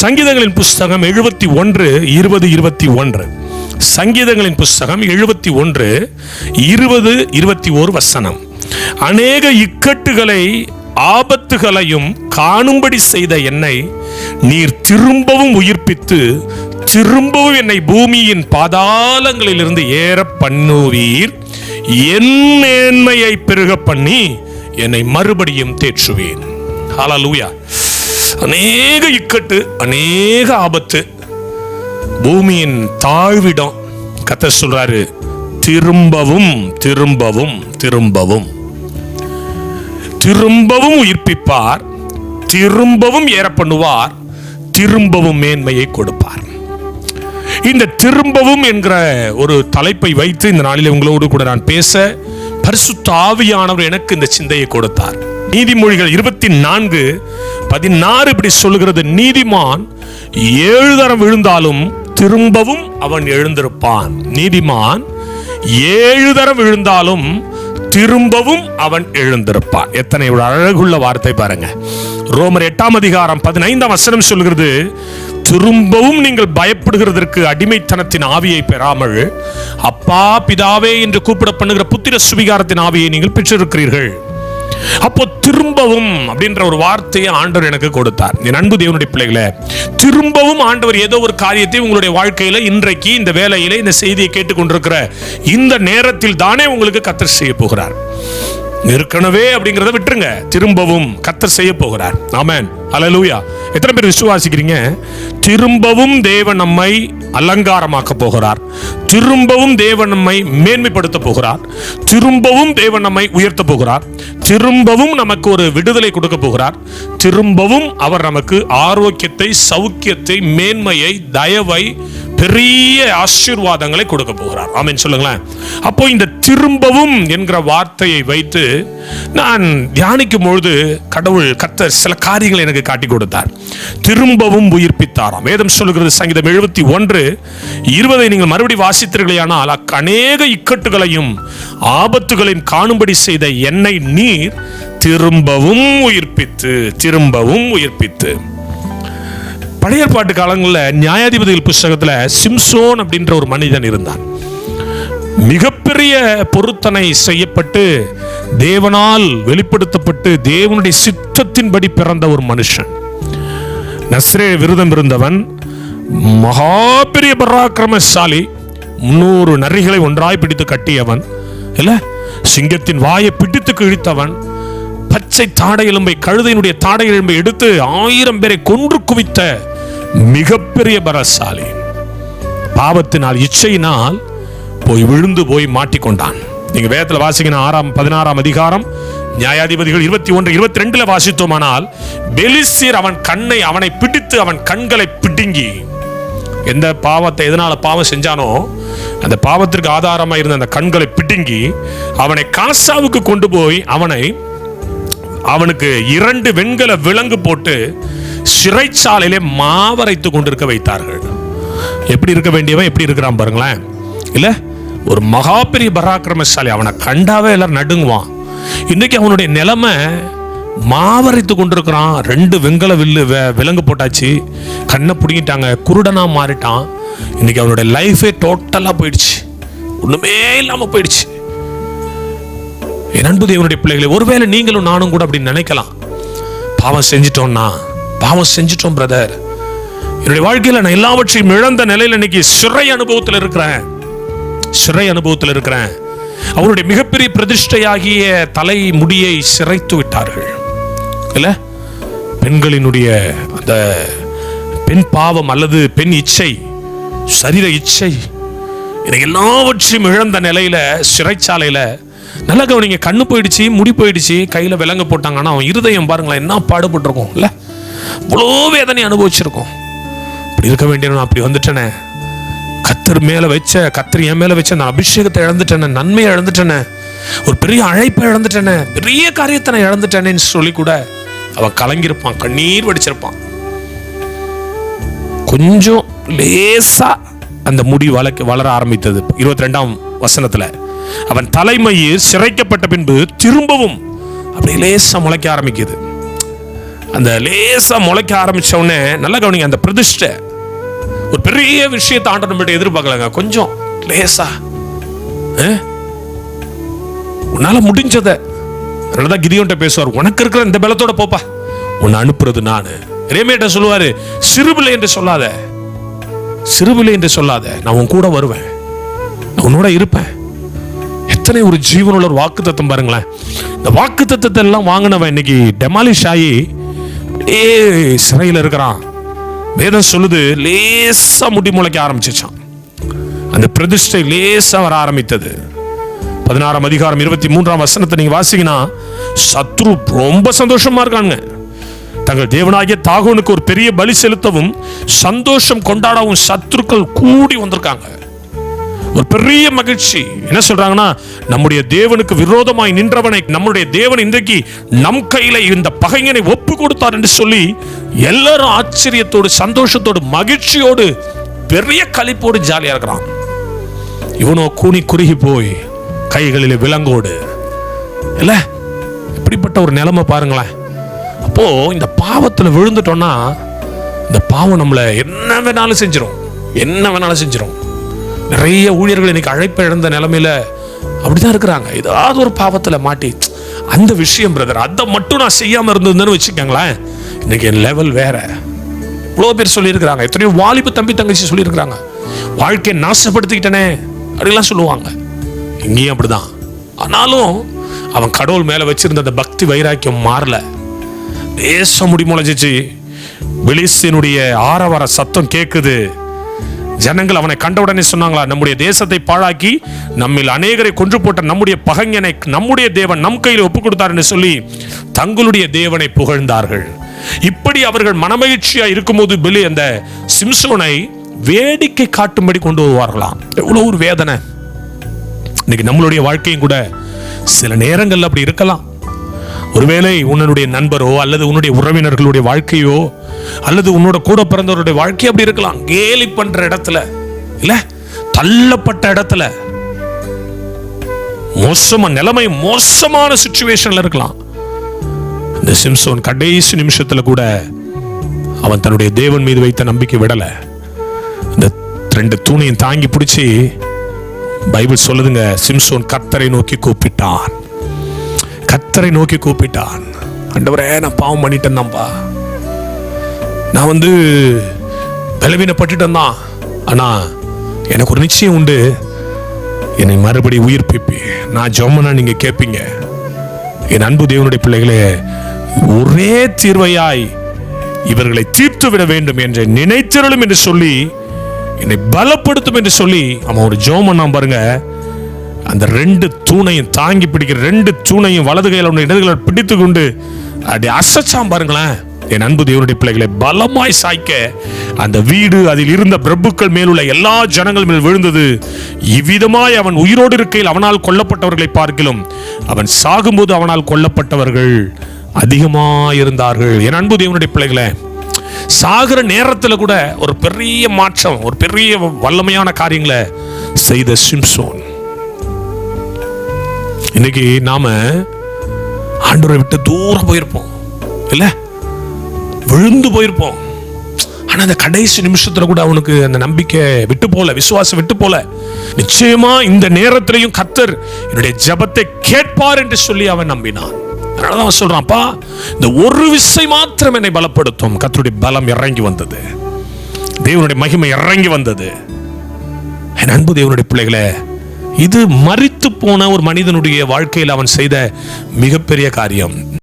சங்கீதங்களின் புஸ்தகம் 71 20 21. சங்கீதங்களின் புஸ்தகம் 71 20 21 வசனம். அநேக இக்கட்டுகளை ஆபத்துகளையும் காணும்படி செய்த என்னை நீர் திரும்பவும் உயிர்ப்பித்து திரும்பவும் என்னை பூமியின் பாதாளங்களிலிருந்து ஏற பண்ணுவீர். என் மேன்மையை பெருக பண்ணி என்னை மறுபடியும் தேற்றுவேன். ஹல்லேலூயா. அநேக இக்கட்டு, அநேக ஆபத்து, பூமியின் தாழ்விடம். கர்த்தர் சொல்றாரு, திரும்பவும் திரும்பவும் திரும்பவும் திரும்பவும் உயிர்ப்பிப்பார், திரும்பவும் ஏற பண்ணுவார், திரும்பவும் மேன்மையை கொடுப்பார். இந்த திரும்பவும் என்கிற ஒரு தலைப்பை வைத்து இந்த நாளில் உங்களோடு கூட நான் பேச பரிசுத்த ஆவியானவர் எனக்கு இந்த சிந்தையை கொடுத்தார். நீதிமொழிகள் 24:16 இப்படி சொல்லுகிறது, நீதிமான் 7 தரம் விழுந்தாலும் திரும்பவும் அவன் எழுந்திருப்பான். நீதிமான் 7 தரம் விழுந்தாலும் திரும்பவும் அவன் எழுந்திருப்பான். எத்தனை ஒரு அழகுள்ள வார்த்தை பாருங்க. ரோமர் 8:15 வசனம் சொல்கிறது, திரும்பவும் நீங்கள் பயப்படுகிறதற்கு அடிமைத்தனத்தின் ஆவியை பெறாமல் அப்பா பிதாவே என்று கூப்பிட பண்ணுகிற புத்திர சுவிகாரத்தின் ஆவியை நீங்கள் பெற்றிருக்கிறீர்கள். அப்போ திரும்பவும் அப்படின்ற ஒரு வார்த்தையை ஆண்டவர் எனக்கு கொடுத்தார். என் அன்பு தேவனுடைய பிள்ளைகளே, திரும்பவும் ஆண்டவர் ஏதோ ஒரு காரியத்தை உங்களுடைய வாழ்க்கையில இன்றைக்கு இந்த வேளையில இந்த செய்தியை கேட்டுக்கொண்டிருக்கிற இந்த நேரத்தில் தானே உங்களுக்கு கர்த்தர் செய்ய போகிறார். ஏற்கனவே அப்படிங்கறத விட்டுருங்க, திரும்பவும் கர்த்தர் செய்ய போகிறார். ஆமென், ஹல்லேலூயா. எத்தனை பேர் விசுவாசிக்கிறீங்க? திரும்பவும் தேவன் நம்மை அலங்காரமாக்க போகிறார், திரும்பவும் தேவன் நம்மை மேன்மைப்படுத்த போகிறார், திரும்பவும் தேவன் நம்மை உயர்த்த போகிறார், திரும்பவும் நமக்கு ஒரு விடுதலை கொடுக்க போகிறார், திரும்பவும் அவர் நமக்கு ஆரோக்கியத்தை, சௌக்கியத்தை, மேன்மையை, தயவை, பெரிய ஆசீர்வாதங்களை கொடுக்க போகிறார். ஆமென் சொல்லுங்களேன். அப்போ இந்த திரும்பவும் என்கிற வார்த்தையை வைத்து நான் தியானிக்கும் பொழுது கர்த்தர் சில காரியங்களை எனக்கு காட்டி கொடுத்தார். திரும்பவும் உயிர்ப்பித்தாராம். வேதம் சொல்லுகிறது, சங்கீதம் 71:20 நீங்கள் மறுபடி வாசித்தீர்களேயானால், அநேக இக்கட்டுகளையும் ஆபத்துகளையும் காணும்படி செய்த என்னை நீர் திரும்பவும் உயிர்ப்பித்து திரும்பவும் உயிர்ப்பித்து. பழைய ஏற்பாட்டு காலங்களில் நியாயாதிபதிகள் புஸ்தகத்துல சிம்சோன் அப்படின்ற ஒரு மனிதன் இருந்தான். மிகப்பெரிய பொருத்தனை செய்யப்பட்டு தேவனால் வெளிப்படுத்தப்பட்டு தேவனுடைய சித்தத்தின்படி பிறந்த ஒரு மனுஷன். நஸ்ரே விரதம் இருந்தவன், மகா பெரிய பராக்கிரமசாலி, 300 நரிகளை ஒன்றாய் பிடித்து கட்டியவன், இல்ல சிங்கத்தின் வாயை பிடித்து கிழித்தவன், பச்சை தாடை எலும்பை, கழுதையினுடைய தாடை எலும்பை எடுத்து 1000 பேரை கொன்று குவித்த மிகப்பெரிய பராசாலி. பாவத்தினால், இச்சையினால் போய் விழுந்து போய் மாட்டிக்கொண்டான். நீங்க வேதத்துல வாசிக்கிற 16ஆம் அதிகாரம் நியாயாதிபதிகள் 21:22 வாசித்தோமானால், பெலிஸ்தீர் அவனை பிடித்து அவன் கண்களை பிடுங்கி, எந்த பாவத்தை எதனால பாவம் செஞ்சானோ அந்த பாவத்திற்கு ஆதாரமாக இருந்த அந்த கண்களை பிடுங்கி அவனை காசாவுக்கு கொண்டு போய் அவனுக்கு 2 வெண்கல விலங்கு போட்டு சிறைச்சாலையிலே மாவரைத்து கொண்டிருக்க வைத்தார்கள். எப்படி இருக்க வேண்டியவன் எப்படி இருக்கிறான் பாருங்களேன். இல்ல, ஒரு மகா பெரிய பராக்கிரமசாலி, அவனை கண்டாவே எல்லாரும் நடுங்குவான். இன்னைக்கு அவனுடைய நிலைமை மாவரைத்து கொண்டிருக்கிறான். 2 வெண்கல விலங்கு போட்டாச்சு, கண்ணை பிடிங்கிட்டாங்க, குருடனா மாறிட்டான். இன்னைக்கு அவனுடைய லைஃபே டோட்டலா போயிடுச்சு, ஒண்ணுமே இல்லாம போயிடுச்சு. என் அன்பு தேவனுடைய பிள்ளைகளை, ஒருவேளை நீங்களும் நானும் கூட அப்படி நினைக்கலாம், பாவம் செஞ்சிட்டோம் பிரதர், என்னுடைய வாழ்க்கையில நான் எல்லாவற்றையும் இழந்த நிலையில இன்னைக்கு சிறை அனுபவத்தில் இருக்கிறேன். அவருடைய மிகப்பெரிய பிரதிஷ்டையாகிய தலை முடியை சிரைத்து விட்டார்கள். இல்ல, பெண்களினுடைய அந்த பெண் பாவம் அல்லது பெண் இச்சை, சரீர இச்சை, எல்லாவற்றையும் இழந்த நிலையில சிறைச்சாலையில, நல்லா கவனிங்க, கண்ணு போயிடுச்சு, முடி போயிடுச்சு, கையில விலங்கு போட்டாங்கன்னா அவன் இருதயம் பாருங்களேன் என்ன பாடுபட்டிருக்கும். இல்ல, இவ்வளோ வேதனை அனுபவிச்சிருக்கோம். அப்படி இருக்க வேண்டிய நான் அப்படி வந்துட்டேனே, கர்த்தர் என் மேல வச்ச நான் அபிஷேகத்தை இழந்துட்டேனே, நன்மையை இழந்துட்டேனே, ஒரு பெரிய அழைப்பை இழந்துட்டேனே, பெரிய காரியத்தை நான் இழந்துட்டேனேன்னு சொல்லி கூட அவன் கலங்கியிருப்பான், கண்ணீர் வடிச்சிருப்பான். கொஞ்சம் லேசா அந்த முடி வளர ஆரம்பித்தது. 22ஆம் வசனத்துல, அவன் தலைமையில் சிறைக்கப்பட்ட பின்பு திரும்பவும் அப்படியே லேசா முளைக்க ஆரம்பிக்குது. அந்த லேசா முளைக்க ஆரம்பிச்ச உடனே நல்லா கவனிங்க, அந்த பிரதிஷ்டை ஒரு பெரிய விஷயத்தை ஆண்டவர் நம்மகிட்ட எதிர்பார்க்கலாங்க. கொஞ்சம் லேசா உன்னால முடிஞ்சதை கிதியோன்ட்ட பேசுவார், உனக்கு இருக்கிற இந்த பலத்தோட போப்பா, உன்னை அனுப்புறது நானு. ரேமேட்ட சொல்லுவாரு, சிறுபிள்ளை என்று சொல்லாத, சிறுபிள்ளை என்று சொல்லாத, நான் உன் கூட வருவேன், நான் உன்னோட இருப்பேன். எத்தனை ஒரு ஜீவனுள்ள ஒரு வாக்கு தத்துவம் பாருங்களேன். இந்த வாக்கு தத்துவத்தை எல்லாம் வாங்கினவன் இன்னைக்கு டெமாலிஷ் ஆகி சிறையில் இருக்கிறான். வேதம் சொல்லுது, லேசா முடி முளைக்க ஆரம்பிச்சான். அந்த பிரதிஷ்டை லேசா வர ஆரம்பித்தது. 16ஆம் அதிகாரம் 23ஆம் வசனத்தை நீங்க வாசிங்கன்னா, சத்ரு ரொம்ப சந்தோஷமா இருக்காங்க. தங்கள் தேவனாகிய தாகோனுக்கு ஒரு பெரிய பலி செலுத்தவும் சந்தோஷம் கொண்டாடவும் சத்துருக்கள் கூடி வந்திருக்காங்க. ஒரு பெரிய மகிழ்ச்சி. என்ன சொல்றாங்கன்னா, நம்முடைய தேவனுக்கு விரோதமாய் நின்றவனை நம்முடைய தேவன் இன்றைக்கு நம் கையில இந்த பகைஞனை ஒப்பு கொடுத்தார் என்று சொல்லி எல்லாரும் ஆச்சரியத்தோடு சந்தோஷத்தோடு மகிழ்ச்சியோடு பெரிய களிப்போடு ஜாலியா இருக்கிறான். இவனோ கூனி குறுகி போய் கைகளில் விலங்கோடு இல்ல, இப்படிப்பட்ட ஒரு நிலைமை பாருங்களேன். அப்போ இந்த பாவத்துல விழுந்துட்டோம்னா இந்த பாவம் நம்மள என்ன வேணாலும் செஞ்சிடும், என்ன வேணாலும் செஞ்சிடும். நிறைய ஊழியர்கள் இன்னைக்கு அழைப்பை இழந்த நிலைமையில அப்படிதான் இருக்கிறாங்க. ஏதாவது ஒரு பாவத்துல மாட்டி, அந்த விஷயம் பிரதர் அதை மட்டும் நான் செய்யாம இருந்ததுன்னு வச்சுக்கோங்களேன், இன்னைக்கு என் லெவல் வேற. இவ்வளோ பேர் சொல்லியிருக்கிறாங்க, எத்தனையோ வாலிபு தம்பி தங்கச்சி சொல்லியிருக்கிறாங்க, வாழ்க்கையை நாசப்படுத்திக்கிட்டனே அப்படிலாம் சொல்லுவாங்க. இங்கேயும் அப்படிதான். ஆனாலும் அவன் கடவுள் மேல வச்சிருந்த அந்த பக்தி வைராக்கியம் மாறல. தேச முடி முளைச்சிச்சு. பெலிஸ்தீனுடைய ஆரவார சத்தம் கேட்குது. ஜனங்கள் அவனை கண்டவுடனே சொன்னாங்களா, நம்முடைய தேசத்தை பாழாக்கி நம்மில் அநேகரை கொன்று போட்ட நம்முடைய பகைஞனை நம்முடைய தேவன் நம் கையில் ஒப்பு கொடுத்தார் என்று சொல்லி தங்களுடைய தேவனை புகழ்ந்தார்கள். இப்படி அவர்கள் மனமகிழ்ச்சியா இருக்கும்போது அந்த சிம்சோனை வேடிக்கை காட்டும்படி கொண்டு வருவார்களாம். எவ்வளவு ஒரு வேதனை. இன்னைக்கு நம்மளுடைய வாழ்க்கையும் கூட சில நேரங்கள் அப்படி இருக்கலாம். ஒருவேளை உன்னுடைய நண்பரோ அல்லது உன்னுடைய உறவினர்களுடைய வாழ்க்கையோ அல்லது உன்னோட கூட பிறந்தவருடைய வாழ்க்கை அப்படி இருக்கலாம். கேலி பண்ற இடத்துல இல்ல, தள்ளப்பட்ட இடத்துல, மோசமான நிலைமை, மோசமான சிச்சுவேஷன்ல இருக்கலாம். இந்த சிம்சோன் கடைசி நிமிஷத்துல கூட அவன் தன்னுடைய தேவன் மீது வைத்த நம்பிக்கை விடல. இந்த 2 தூணையும் தாங்கி பிடிச்சி பைபிள் சொல்லுதுங்க, சிம்சோன் கர்த்தரை நோக்கி கூப்பிட்டான். கர்த்தரை நோக்கி கூப்பிட்டான். ஆண்டவரே, நான் பாவம் பண்ணிட்டேன் தான்ப்பா, நான் பலவீனப்பட்டுட்டேன் தான், ஆனா எனக்கு ஒரு நிச்சயம் உண்டு, என்னை மறுபடி உயிர்ப்பிப்பி. நான் ஜெபம்னா நீங்க கேட்பீங்க. என் அன்பு தேவனுடைய பிள்ளைகளே, ஒரே தீர்வையாய் இவர்களை தீர்த்து விட வேண்டும் என்று நினைத்திரளும் என்று சொல்லி என்னை பலப்படுத்தும் என்று சொல்லி அவன் ஒரு ஜெபம் பாருங்க. அந்த 2 தூணையும் தாங்கி பிடிக்கிற 2 தூணையும் வலது கையில் இடது கையில் பிடித்து கொண்டு அப்படி அசைச்சாம் பாருங்களேன். என் அன்பு தேவனுடைய பிள்ளைகளை பலமாய் சாய்க்க அந்த வீடு அதில் இருந்த பிரபுக்கள் மேலுள்ள எல்லா ஜனங்கள் மேல் விழுந்தது. இவ்விதமாய் அவன் உயிரோடு இருக்கையில் அவனால் கொல்லப்பட்டவர்களை பார்க்கிலும் அவன் சாகும்போது அவனால் கொல்லப்பட்டவர்கள் அதிகமாயிருந்தார்கள். என் அன்பு தேவனுடைய பிள்ளைகளை, சாகிற நேரத்தில் கூட ஒரு பெரிய மாற்றம், ஒரு பெரிய வல்லமையான காரியங்களை செய்த சிம்சோன். இன்னைக்கு நாம ஆண்டவரை விட்டு தூரம் போயிருப்போம் இல்ல, விழுந்து போயிருப்போம். ஆனா அந்த கடைசி நிமிஷத்துல கூட அவனுக்கு அந்த நம்பிக்கை விட்டு போல, விசுவாசம் விட்டு போல. நிச்சயமா இந்த நேரத்திலையும் கர்த்தர் என்னுடைய ஜெபத்தை கேட்பார் என்று சொல்லி அவன் நம்பினான். அதனாலதான் அவன் சொல்றான்ப்பா, இந்த ஒரு விசை மாத்திரம் என்னை பலப்படுத்தும். கர்த்தருடைய பலம் இறங்கி வந்தது, தேவனுடைய மகிமை இறங்கி வந்தது. என் அன்பு தேவனுடைய பிள்ளைகளே, இது மரித்து போன ஒரு மனிதனுடைய வாழ்க்கையில் அவன் செய்த மிகப்பெரிய காரியம்.